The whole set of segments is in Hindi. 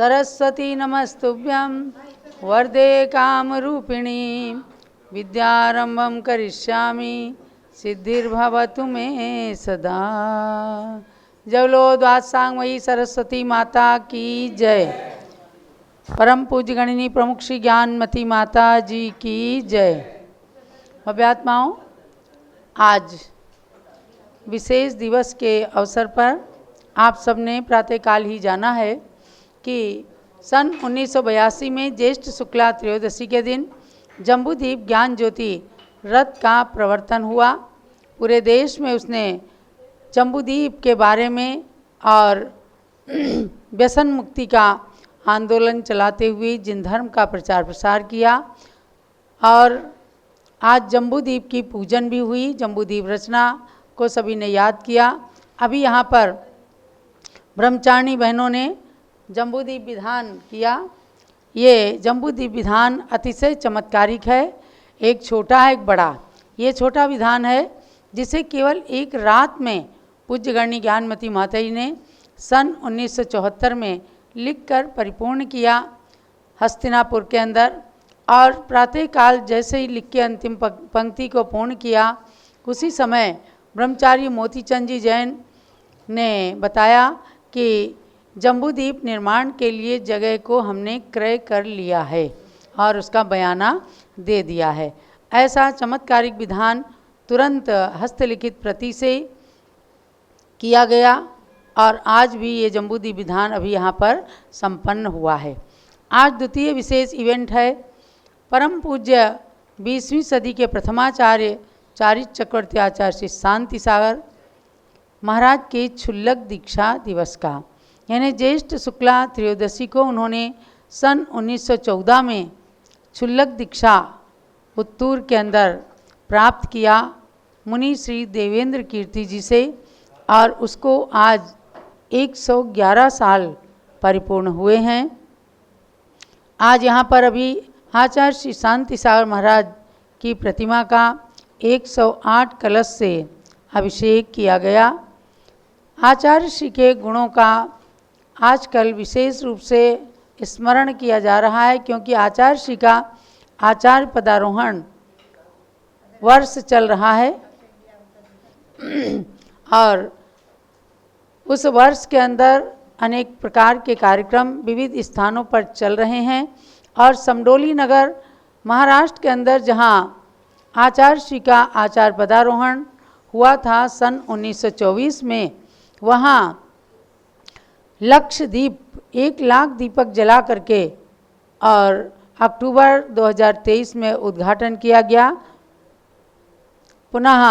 सरस्वती नमस्तुभ्यं वरदे कामरूपिणी विद्यारंभं करिष्यामि सिद्धिर्भवतु मे सदा। जवलो द्वादशांगमयी सरस्वती माता की जय। परम पूज्य गणिनी प्रमुख श्री ज्ञानमती माता जी की जय। अभ्यात्माओं, आज विशेष दिवस के अवसर पर आप सबने प्रातःकाल ही जाना है कि सन 1982 में ज्येष्ठ शुक्ला त्रयोदशी के दिन जम्बूद्वीप ज्ञान ज्योति रथ का प्रवर्तन हुआ। पूरे देश में उसने जम्बूद्वीप के बारे में और व्यसन मुक्ति का आंदोलन चलाते हुए जिन धर्म का प्रचार प्रसार किया। और आज जम्बूद्वीप की पूजन भी हुई, जम्बूद्वीप रचना को सभी ने याद किया। अभी यहाँ पर ब्रह्मचारिणी बहनों ने जम्बूद्वीप विधान किया। ये जम्बूद्वीप विधान अतिशय चमत्कारिक है, एक छोटा है एक बड़ा। ये छोटा विधान है जिसे केवल एक रात में पूज्य गणनी ज्ञानमती माता जी ने सन 1974 में लिखकर परिपूर्ण किया हस्तिनापुर के अंदर। और प्रातःकाल जैसे ही लिख के अंतिम पंक्ति को पूर्ण किया, उसी समय ब्रह्मचारी मोतीचंद जी जैन ने बताया कि जम्बूद्वीप निर्माण के लिए जगह को हमने क्रय कर लिया है और उसका बयाना दे दिया है। ऐसा चमत्कारिक विधान तुरंत हस्तलिखित प्रति से किया गया और आज भी ये जम्बूद्वीप विधान अभी यहाँ पर संपन्न हुआ है। आज द्वितीय विशेष इवेंट है परम पूज्य 20वीं सदी के प्रथमाचार्य चारित्र चक्रवर्ती आचार्य श्री शांति सागर महाराज के क्षुल्लक दीक्षा दिवस का, यानी ज्येष्ठ शुक्ला त्रयोदशी को उन्होंने सन 1914 में क्षुल्लक दीक्षा उत्तूर के अंदर प्राप्त किया मुनि श्री देवेंद्र कीर्ति जी से, और उसको आज 111 साल परिपूर्ण हुए हैं। आज यहाँ पर अभी आचार्य श्री शांति सागर महाराज की प्रतिमा का 108 कलश से अभिषेक किया गया। आचार्य श्री के गुणों का आजकल विशेष रूप से स्मरण किया जा रहा है, क्योंकि आचार्य श्री का आचार्य पदारोहण वर्ष चल रहा है और उस वर्ष के अंदर अनेक प्रकार के कार्यक्रम विविध स्थानों पर चल रहे हैं। और समडोली नगर महाराष्ट्र के अंदर जहां आचार्य श्री का आचार्य पदारोहण हुआ था सन 1924 में, वहां लक्षद्वीप 1 लाख दीपक जला करके और अक्टूबर 2023 में उद्घाटन किया गया। पुनः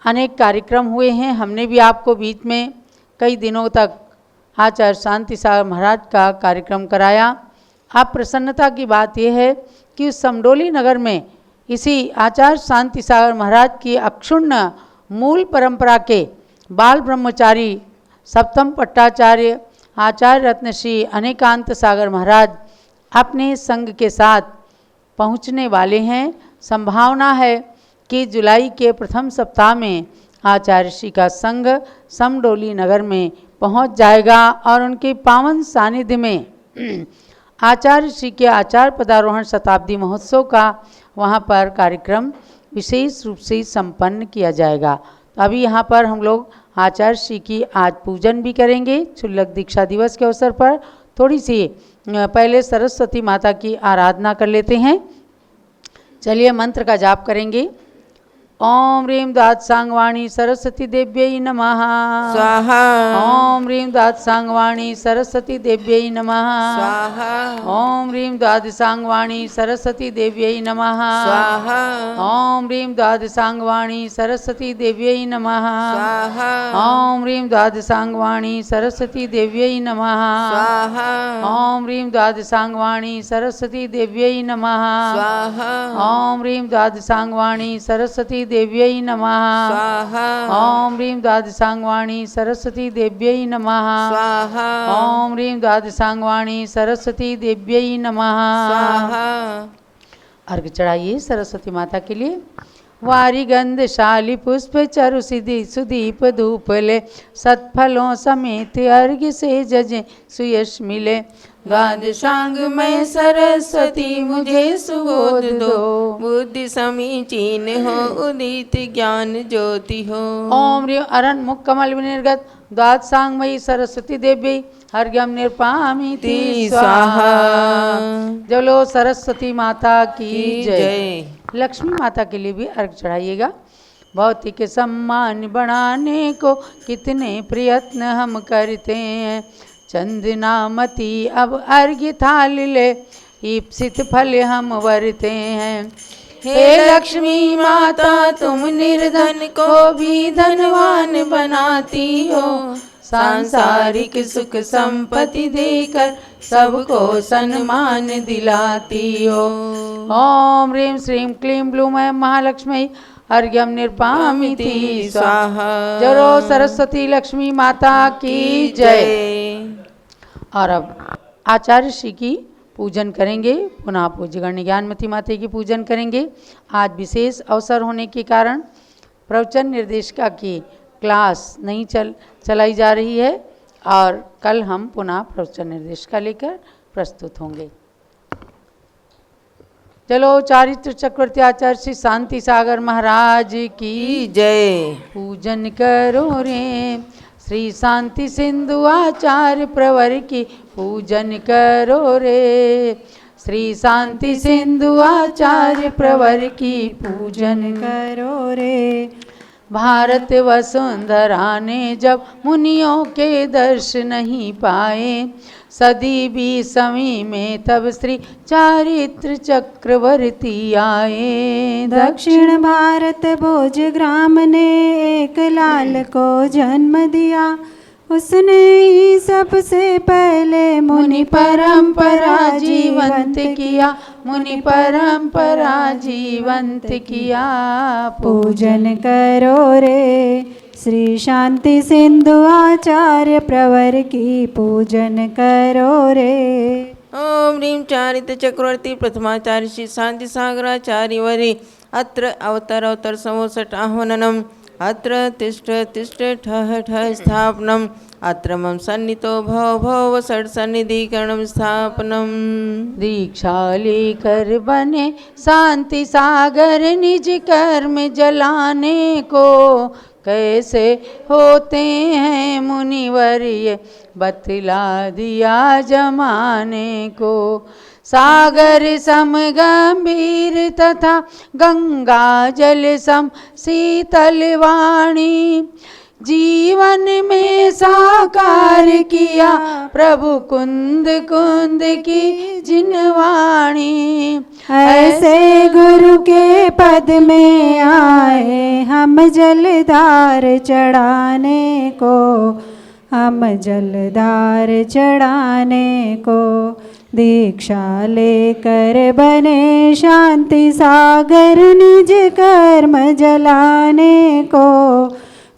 अनेक कार्यक्रम हुए हैं। हमने भी आपको बीच में कई दिनों तक आचार्य शांति सागर महाराज का कार्यक्रम कराया। अब प्रसन्नता की बात यह है कि उस समडोली नगर में इसी आचार्य शांति सागर महाराज की अक्षुण्ण मूल परंपरा के बाल ब्रह्मचारी सप्तम पट्टाचार्य आचार्य रत्न श्री अनेकांत सागर महाराज अपने संघ के साथ पहुंचने वाले हैं। संभावना है कि जुलाई के प्रथम सप्ताह में आचार्य श्री का संघ समडोली नगर में पहुंच जाएगा और उनके पावन सानिध्य में आचार्य श्री के आचार्य पदारोहण शताब्दी महोत्सव का वहां पर कार्यक्रम विशेष रूप से संपन्न किया जाएगा। तो अभी यहाँ पर हम लोग आचार्य श्री की आज पूजन भी करेंगे क्षुल्लक दीक्षा दिवस के अवसर पर। थोड़ी सी पहले सरस्वती माता की आराधना कर लेते हैं। चलिए मंत्र का जाप करेंगे। ओम ह्रीं दात्सांगवाणी सरस्वती देव्यै नमः स्वाहा। ओम ह्रीं दात्सांगवाणी सरस्वती देव्यै नमः स्वाहा। ओम ह्रीं द्वादशांगवाणी सरस्वती देव्यै नमः स्वाहा। ओम ह्रीं द्वादशांगवाणी सरस्वती देव्यै नमः स्वाहा। ओम ह्रीं द्वादशांगवाणी सरस्वती देव्यै नमः स्वाहा। ओम ह्रीं द्वादशांगवाणी सरस्वती देव्यै नमः स्वाहा। ओम ह्रीं द्वादशांगवाणी सरस्वती देव्यै नमः स्वाहा। ओम ह्रीं द्वादशांगवाणी सरस्वती देव्यै नमः स्वाहा। ओम ह्रीं द्वादशांगवाणी सरस्वती देव्यै नमः। स्वाहा। अर्घ चढ़ाइए सरस्वती माता के लिए। वारी गंधशाली पुष्प चरु सिद्धि सुदीप धूपले सत्फलों समेत अर्घ्य से जजे सुयश मिले। गाद सांग मैं सरस्वती मुझे सुबोध दो, बुद्धि समीचीन हो उदित ज्ञान ज्योति हो। ओम ह्रीं अरण मुख कमल विनिर्गत द्वाद सांगमयी सरस्वती देवी हर्घ्यम निर्पामीति स्वाहा। जलो सरस्वती माता की जय। लक्ष्मी माता के लिए भी अर्घ चढ़ाइएगा। भौतिक सम्मान बढ़ाने को कितने प्रयत्न हम करते हैं, चंदनामती अब अर्घ्य थाल ले ईप्सित फल हम वरते हैं। हे लक्ष्मी माता तुम निर्धन को भी धनवान बनाती हो, सांसारिक सुख संपत्ति देकर सबको सम्मान दिलाती हो। ओम ह्रीं श्रीं क्लीं ब्लूम महालक्ष्मी अर्घ्यम निर्पामीति स्वाहा। जरो सरस्वती लक्ष्मी माता की जय। और अब आचार्य श्री की पूजन करेंगे, पुनः पूज्यगण्य ज्ञानमती माता की पूजन करेंगे। आज विशेष अवसर होने के कारण प्रवचन निर्देशिका की क्लास नहीं चलाई जा रही है और कल हम पुनः प्रवचन निर्देशिका लेकर प्रस्तुत होंगे। चलो चारित्र चक्रवर्ती आचार्य श्री शांति सागर महाराज की जय। पूजन करो रे श्री शांति सिंधु आचार्य प्रवर की पूजन करो रे, श्री शांति सिंधु आचार्य प्रवर की पूजन करो रे। भारत वसुंधरा ने जब मुनियों के दर्श नहीं पाए, सदी 20वीं में तब श्री चारित्र चक्रवर्ती आए। दक्षिण भारत भोज ग्राम ने एक लाल को जन्म दिया, उसने ही सबसे पहले मुनि परंपरा जीवंत किया, मुनि परंपरा जीवंत किया। पूजन करो रे श्री शांति सिंधु आचार्य प्रवर की पूजन करो रे। ओम ह्रीं चारित्र चक्रवर्ती प्रथमाचार्य श्री शांति सागराचार्य वरे अत्र अवतर समोसट आह्वाननम, अत्र तिष्ठ तिष्ठ ठः ठः स्थापनम, अत्र मम सन्नितो भव भव षट् सन्निधिकरणम स्थापनम। दीक्षा लेकर बने शांति सागर निज कर्म जलाने को, कैसे होते हैं मुनिवर्य बतला दिया जमाने को। सागर सम गंभीर तथा गंगा जल सम शीतल वाणी, जीवन में साकार किया प्रभु कुंद कुंद की जिनवाणी। ऐसे गुरु के पद में आए हम जलधार चढ़ाने को, हम जलधार चढ़ाने को। दीक्षा लेकर बने शांति सागर निज कर्म जलाने को,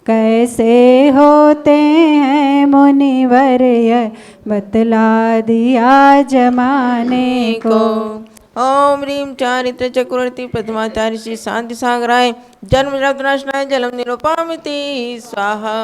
कैसे होते हैं मुनिवर्य बतला दिया जमाने को। ओम ह्रीं चारित्र चक्रवर्ती प्रथमाचार्य श्री शांति सागराय जन्म जलनाशनाय जलम निरूपामिति स्वाहा।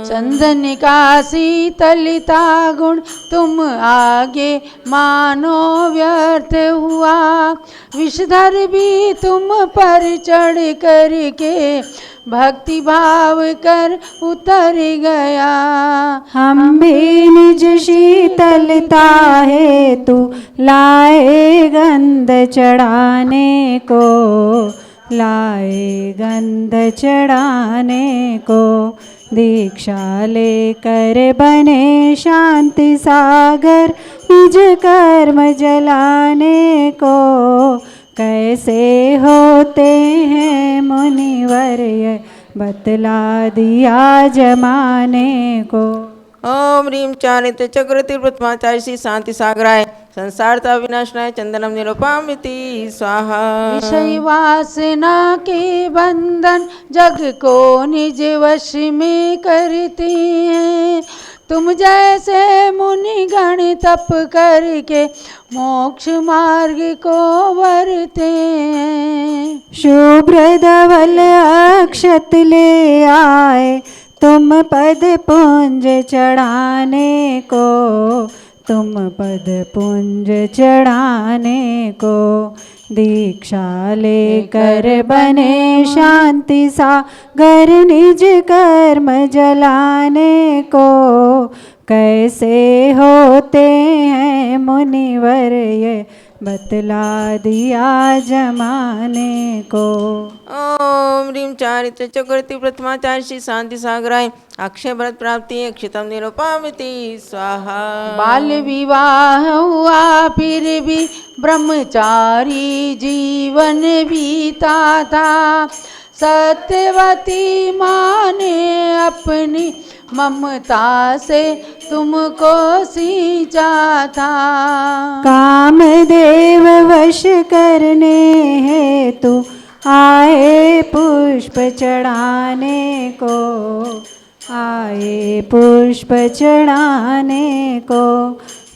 चंदन का शीतलता गुण तुम आगे मानो व्यर्थ हुआ, विषधर भी तुम पर चढ़ करके भक्ति भाव कर उतर गया। हम भी निज शीतलता है तू लाए गंध चढ़ाने को, लाए गंध चढ़ाने को। दीक्षा लेकर बने शांति सागर निज कर्म जलाने को, कैसे होते हैं मुनिवर्य बतला दिया जमाने को। ओम ह्रीं चारित्र चक्रवर्ती प्रथमाचार्य श्री शांति सागराय संसारता विनाशनाय चंदनम निरूपामिति स्वाहा। विषय वासना के बंधन जग को निज वश में करते हैं, तुम जैसे मुनि गण तप करके मोक्ष मार्ग को वरते हैं। शुभ्र धवल अक्षत ले आए तुम पद पुंज चढ़ाने को, तुम पद पुंज चढ़ाने को। दीक्षा लेकर बने शांति सागर निज कर्म जलाने को। कैसे होते हैं मुनिवर ये बतला दिया जमाने को। ओम ह्रीं चारित्र चक्रवर्ती प्रथमाचार्य श्री शांति सागराय अक्षय व्रत प्राप्ति अक्षतम निरूपामिति स्वाहा। बाल विवाह हुआ फिर भी ब्रह्मचारी जीवन बीता था। सत्यवती माँ ने अपनी ममता से तुमको सींचा था। कामदेव वश करने हेतु आए पुष्प चढ़ाने को, आए पुष्प चढ़ाने को।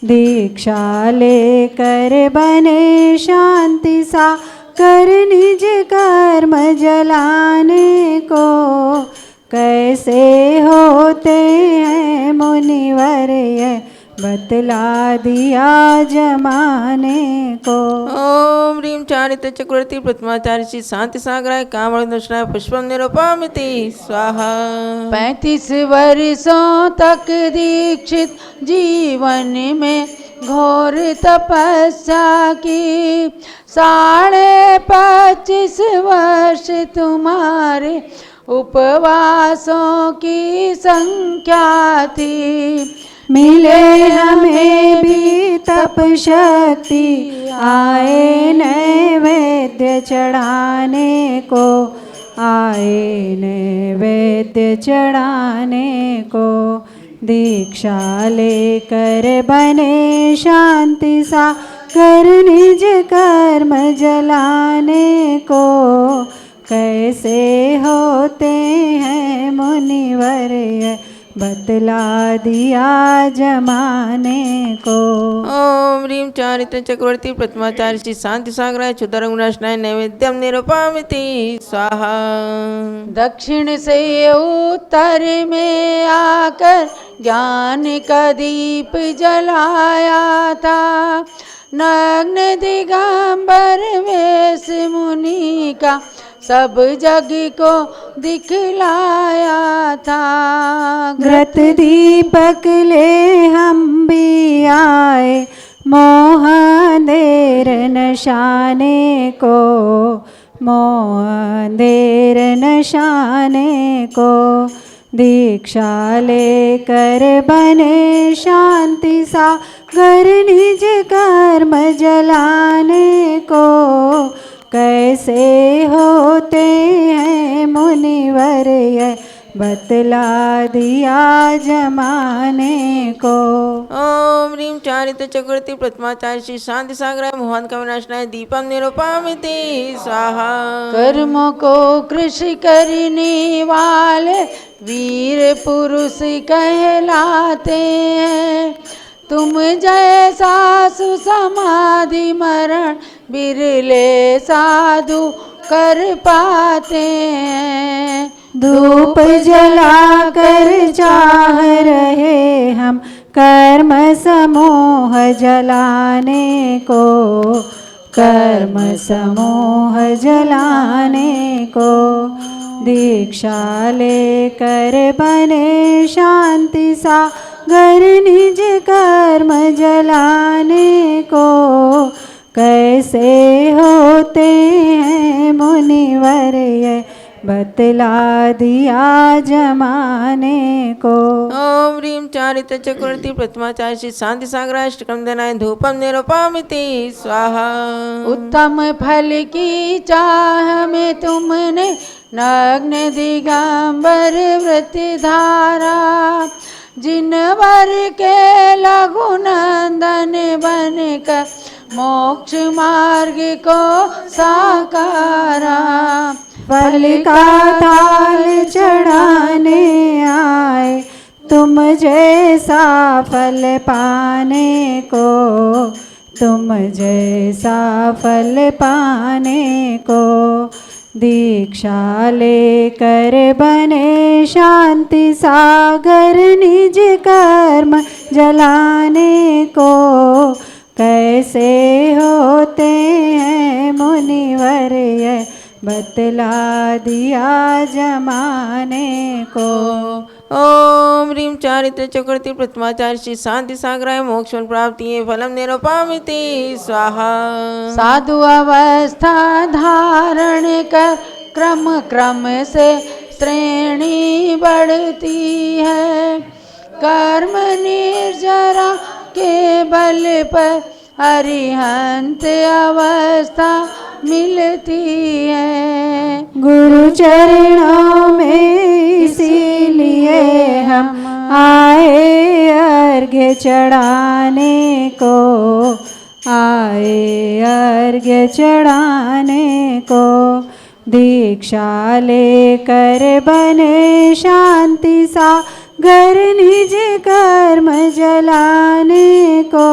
दीक्षा लेकर बने शांति सागर निज कर्म जलाने को। कैसे होते हैं मुनिवर ये बतला दिया जमाने को। ओम ह्रीं चारित्र चक्रवर्ती प्रथमाचार्य श्री शांति सागराय कामदर्शनाय पुष्पम निरूपामिति स्वाहा। 35 वर्षों तक दीक्षित जीवन में घोर तपस्या की। 25.5 वर्ष तुम्हारे उपवासों की संख्या थी। मिले हमें भी तप शक्ति आए नैवेद्य चढ़ाने को, आए नैवेद्य चढ़ाने को। दीक्षा लेकर बने शांति सागर निज कर्म जलाने को। कैसे होते हैं मुनिवर ये बतला दिया जमाने को। ओम ह्रीं चारित्र चक्रवर्ती प्रथमाचार्य श्री शांति सागराय क्षुद्रगुणाशनाय नैवेद्यम निरूपामिति स्वाहा। दक्षिण से उत्तर में आकर ज्ञान का दीप जलाया था। नग्न दिगंबर वेश मुनि का सब जग को दिखलाया था। घृत दीपक ले हम भी आए मोह अंधेर नशाने को, मोह अंधेर नशाने को। दीक्षा लेकर बने शांति सागर निज कर्म जलाने को। कैसे होते हैं मुनिवर ये बतला दिया जमाने को। ओम ह्रीं चारित्र चक्रवर्ती प्रथमाचार्य श्री शांति सागराय मोहन का विनाशनाय दीपम निरूपामिति स्वाहा। कर्मों को कृषि करने वाले वीर पुरुष कहलाते हैं। तुम जैसा सुसमाधि मरण बिरले साधु कर पाते हैं। धूप जला कर चाह रहे हम कर्म समूह जलाने को, कर्म समूह जलाने को। दीक्षा लेकर बने शांति सागर निज कर्म जलाने को। कैसे होते हैं मुनिवर ये बतला दिया जमाने को। ओम ह्रीं चारित्र चक्रवर्ती प्रथमाचार्य श्री शांति सागराय अष्टकम दनाय धूपम निरूपामिति स्वाहा। उत्तम फल की चाह में तुमने नग्न दिगंबर व्रत धारा। जिन वर के लघु नंदन बनकर मोक्ष मार्ग को साकारा। फल का थाल चढ़ाने आए तुम जैसा फल पाने को, तुम जैसा फल पाने को। दीक्षा लेकर बने शांति सागर निज कर्म जलाने को। कैसे होते हैं मुनिवर ये बतला दिया जमाने को। ओम ह्रीं चारित्र चक्रवर्ती प्रथमाचार्य श्री शांति सागराय मोक्ष फल प्राप्ति फलम निरूपामिति स्वाहा। साधु अवस्था धारण कर क्रम क्रम से श्रेणी बढ़ती है। कर्म निर्जरा के बल पर अरिहंत अवस्था मिलती है। गुरु चरणों में इसीलिए हम आए अर्घ्य चढ़ाने को, आए अर्घ्य चढ़ाने को। दीक्षा लेकर बने शांति सागर निज कर्म जलाने को।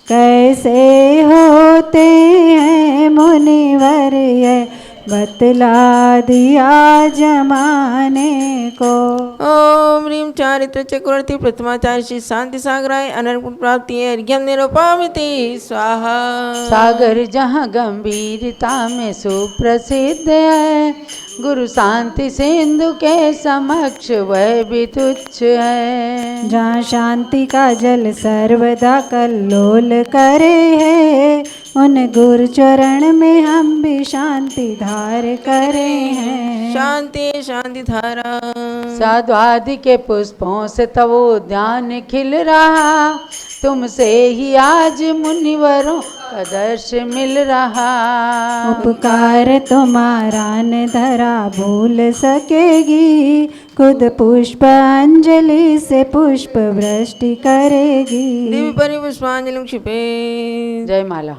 कैसे होते हैं मुनिवर ये बतला दिया जमाने को। ओम ह्रीं चारित्र चक्रवर्ती प्रथमाचार्य श्री शांति सागराय अनंत प्राप्ति अर्घ्यम निरूपामिति स्वाहा। सागर जहाँ गंभीरता में सुप्रसिद्ध है, गुरु शांति सिंधु के समक्ष वह भी तुच्छ है। जहाँ शांति का जल सर्वदा कल्लोल करे है, उन गुरु चरण में हम भी शांति धार करे हैं। शांति शांति धारा। साधु आदि के पुष्पों से तब उद्यान खिल रहा, तुमसे ही आज मुनिवरों का दर्श मिल रहा। उपकार तुम्हारा न धरा भूल सकेगी, खुद पुष्प अंजलि से पुष्प वृष्टि करेगी। दिव्य परिपुष्पांजलि क्षिपे। जय माला।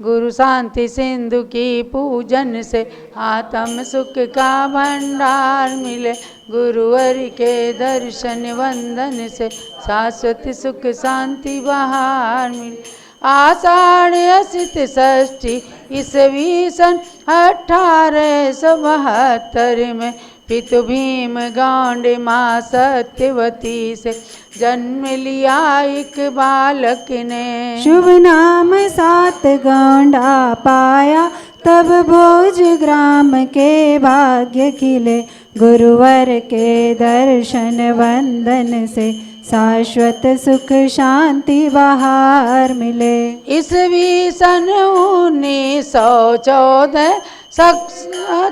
गुरु शांति सिंधु की पूजन से आत्म सुख का भंडार मिले। गुरुवर के दर्शन वंदन से शाश्वत सुख शांति बहार मिले। आषाढ़ असित षष्ठी ईस्वी सन 1872 में पितु भीम गौंड माँ सत्यवती से जन्म लिया एक बालक ने। शुभ नाम सात गौंडा पाया, तब भोज ग्राम के भाग्य खिले। गुरुवर के दर्शन वंदन से शाश्वत सुख शांति बहार मिले। ईस्वी सन 1914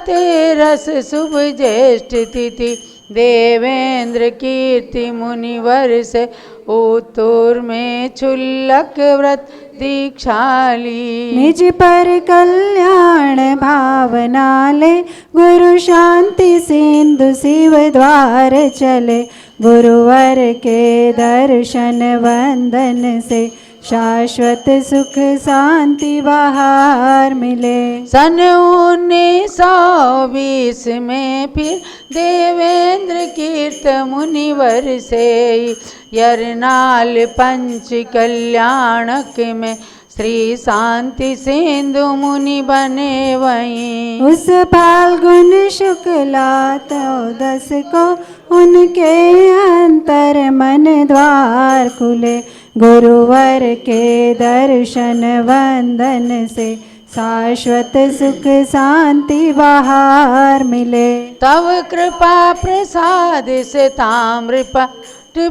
तेरस शुभ ज्येष्ठ तिथि देवेंद्र कीर्ति मुनिवर से उत्तूर में क्षुल्लक व्रत दीक्षा ली। निज पर कल्याण भावना ले, गुरु शांति सिंधु शिव द्वार चले। गुरुवर के दर्शन वंदन से शाश्वत सुख शांति बहार मिले। सन 1920 में फिर देवेंद्र कीर्त मुनिवर से यरनाल पंच कल्याणक में श्री शांति सिंधु मुनि बने वहीं। उस फाल्गुन शुक्ला 14 को उनके अंतर मन द्वार खुले। गुरुवर के दर्शन वंदन से शाश्वत सुख शांति बहार मिले। तब कृपा प्रसाद से ताम्रपट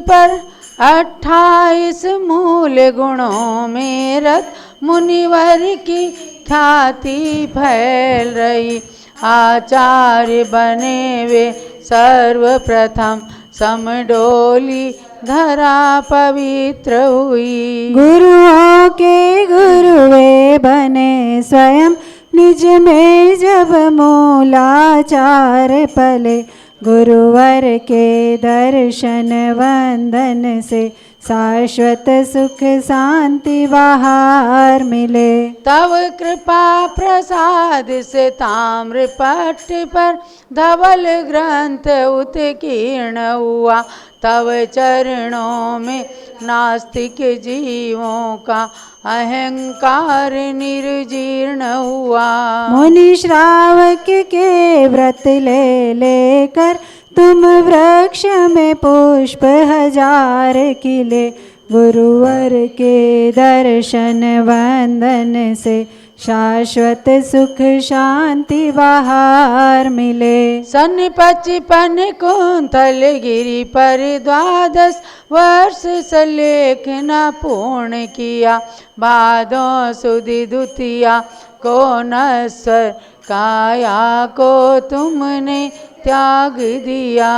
पर 28 मूल गुणों में रत मुनिवर की ख्याति फैल रही। आचार्य बने वे सर्वप्रथम, समडोली धरा पवित्र हुई। गुरुओं के गुरु वे बने स्वयं, निज में जब मूलाचार पले। गुरुवर के दर्शन वंदन से शाश्वत सुख शांति बाहर मिले। तव कृपा प्रसाद से ताम्र पट्ट पर धवल ग्रंथ उत्कीर्ण हुआ। तव चरणों में नास्तिक जीवों का अहंकार निर्जीर्ण हुआ। मुनि श्रावक के व्रत ले लेकर तुम वृक्ष में पुष्प हजार खिले। गुरुवर के दर्शन वंदन से शाश्वत सुख शांति बाहर मिले। सन 55 कुंतल गिरि पर 12 वर्ष सलेखना पूर्ण किया। भादों सुदी द्वितीया को नस्वर काया को तुमने त्याग दिया।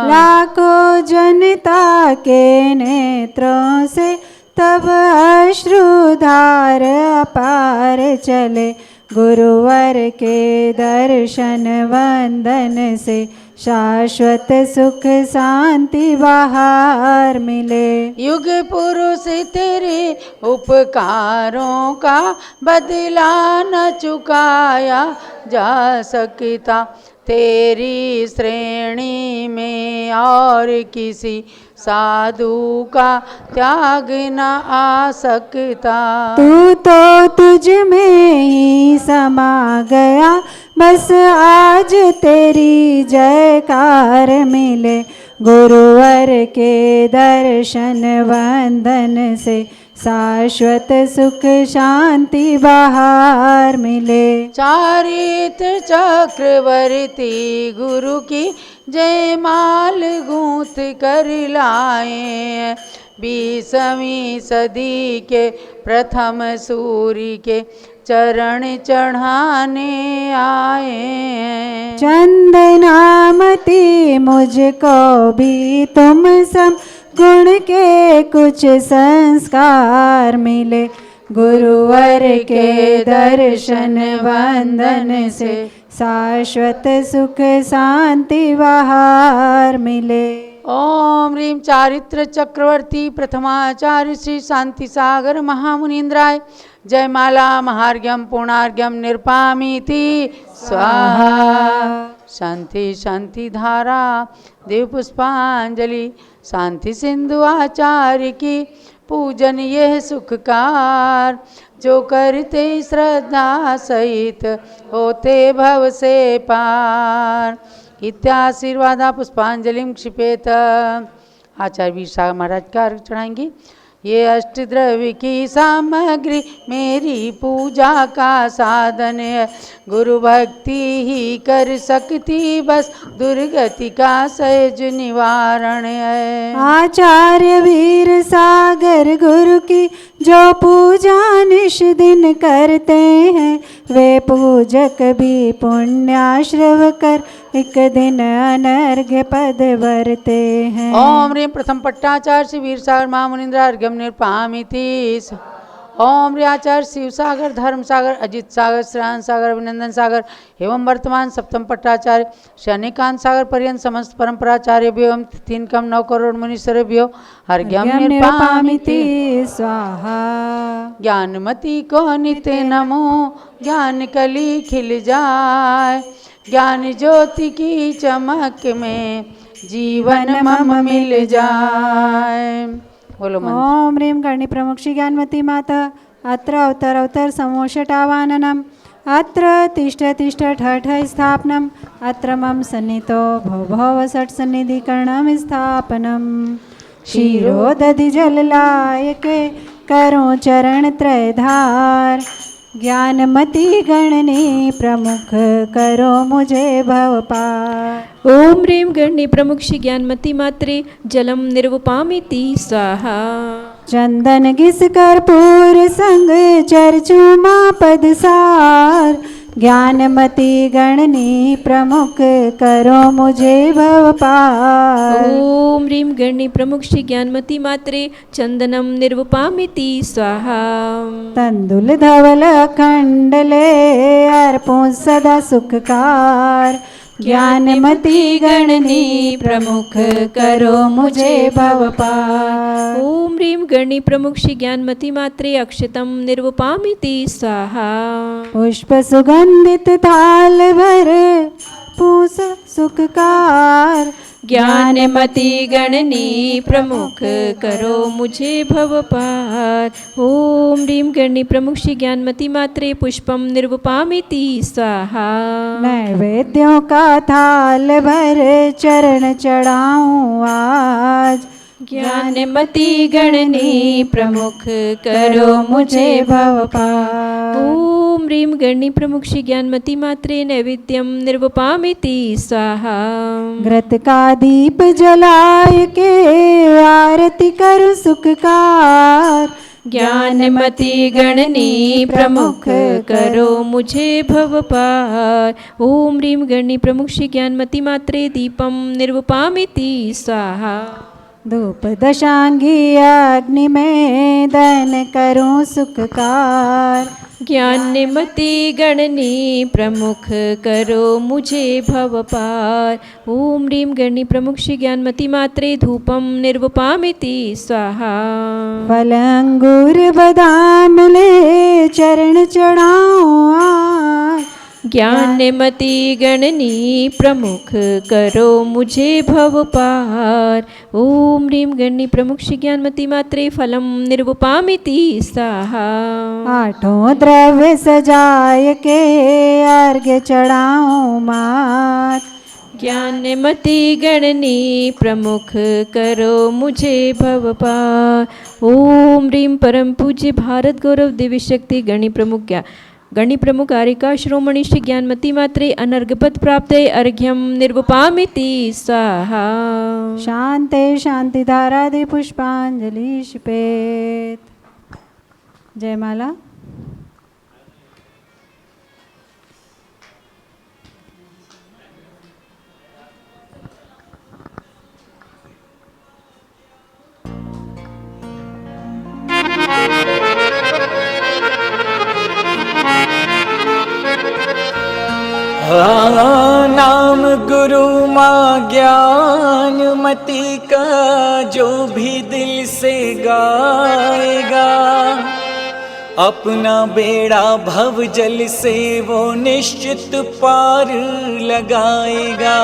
लाखों जनता के नेत्रों से तब अश्रुधार अपार चले। गुरुवर के दर्शन वंदन से शाश्वत सुख शांति बाहर मिले। युग पुरुष तेरे उपकारों का बदला न चुकाया जा सकता। तेरी श्रेणी में और किसी साधु का त्याग न आ सकता। तू तो तुझ में ही समा गया, बस आज तेरी जयकार मिले। गुरुवर के दर्शन वंदन से शाश्वत सुख शांति बाहर मिले। चारित्र चक्रवर्ती गुरु की जयमाल गूंथ कर लाए। 20वीं सदी के प्रथम सूर्य के चरण चढ़ाने आए। चंदनामती मुझको भी तुम सब गुण के कुछ संस्कार मिले। गुरुवर के दर्शन वंदन से शाश्वत सुख शांति बाहर मिले। ओम ह्रीं चारित्र चक्रवर्ती प्रथमाचार्य श्री शांति सागर महामुनीन्द्राय जयमाला महार्घ्यम पूर्णार्घ्यम निरपामीति स्वाहा। शांति शांति धारा देव पुष्पांजलि शांति सिंधु आचार्य की पूजन यह सुखकार। जो करते श्रद्धा सहित होते भव से पार। इत्याशीर्वादा पुष्पांजलिम क्षिपेत। आचार्य वीर सागर महाराज का अर्घ चढ़ाएंगे। ये अष्टद्रव्य की सामग्री मेरी पूजा का साधन है। गुरु भक्ति ही कर सकती बस दुर्गति का सहज निवारण है। आचार्य वीर सागर गुरु की जो पूजा निश दिन करते हैं, वे पूजक भी पुण्याश्रव कर एक दिन अनर्घ्य पद वरते हैं। ओम ह्रीं प्रथम पट्टाचार्य श्री वीर सागर महामुनीन्द्र अर्घ्यम निरपामीति। ओम ह्रीं आचार्य शिव सागर धर्म सागर अजित सागर श्रेयांश सागर अभिनंदन सागर एवं वर्तमान सप्तम पट्टाचार्य शनिकांत सागर पर्यंत समस्त परंपराचार्यभ्यो एवं 3 करोड़ मुनीश्वरभ्यो अर्घ्यम निरपामीति स्वाहा। ज्ञानमती को नित्य नमो ज्ञान कली खिल जाए। ज्ञान ज्योति की चमक में जीवन मम मिल जाए। बोलो ओम ह्रीं गणी प्रमुख श्री ज्ञानमती माता अत्र अवतर अवतर समोषटावाननम अत्र तिष्ठ तिष्ठ ठठ स्थापनम अत्र मम सन्नितो भव भव षट् सन्निधिकरणम स्थापनम। क्षीरो दधि जल लायके करो चरण त्रयधार। ज्ञानमती गणनी प्रमुख करो मुझे भव पार। ओम ह्रीं गणी प्रमुख श्री ज्ञानमती मात्रे जलम निर्वपामीति स्वाहा। चंदन घिस कर्पूर संग चर्चु माँ पदसार। ज्ञानमती गणनी प्रमुख करो मुझे भव पार। ओम ह्रीं गणी प्रमुख श्री ज्ञानमती मात्रे चंदनम निर्वपामीति स्वाहा। तंदुल धवल अखंड ले अर्पों सदा सुखकार। ज्ञानमती गणनी प्रमुख करो मुझे भव पार। ओम ह्रीं गणी प्रमुख श्री ज्ञानमती मात्रे अक्षतम निर्वपामिति स्वाहा। पुष्प सुगंधित थाल भर पूस सुखकार। ज्ञानमती गणनी प्रमुख करो मुझे भव पार। ओम ह्रीं गणी प्रमुख श्री ज्ञानमती मात्रे पुष्पम निर्वपामिति स्वाहा। नैवेद्यों का थाल भर चरण चढ़ाऊं आज। ज्ञानमती गणनी प्रमुख करो मुझे भव पार। ओम ह्रीं गणी प्रमुख श्री ज्ञानमती मात्रे नैवेद्यम निर्वपामिति स्वाहा। घृत का दीप जलाय के आरती कर सुखकार। ज्ञानमती गणनी प्रमुख करो मुझे भव पार। ओम ह्रीं गणी प्रमुख श्री ज्ञानमती मात्रे दीपम निर्वपामिति स्वाहा। धूप दशांगी अग्नि में दहन करूं सुखकार। ज्ञानमती गणनी प्रमुख करो मुझे भव पार। ओम ह्रीं गणी प्रमुख श्री ज्ञानमती मात्रे धूपम निर्वपामिति स्वाहा। फल अंगूर बादाम ले चरण चढ़ाऊं आज। ज्ञानमती गणनी प्रमुख करो मुझे भव पार। ओम ह्रीं गणी प्रमुख श्री ज्ञानमती मात्रे फलम निर्वपामिति स्वाहा। आठों द्रव्य सजाय के अर्घ्य चढ़ाऊं मात। ज्ञानमती गणनी प्रमुख करो मुझे भव पार। ओम ह्रीं परम पूज्य भारत गौरव दिव्य शक्ति गणी प्रमुख आरिका श्रोमणी श्री ज्ञानमती मात्रे अनर्घपद प्राप्त अर्घ्यम निर्वपामिति स्वाहा। शांते शांति धारादि पुष्पांजलि शिपेत। जयमाला। नाम गुरु माँ ज्ञानमती का जो भी दिल से गाएगा, अपना बेड़ा भव जल से वो निश्चित पार लगाएगा।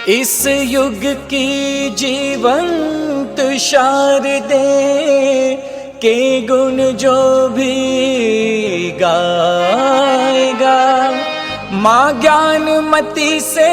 इस युग की जीवंत शारदे के गुण जो भी गाएगा, माँ ज्ञानमती से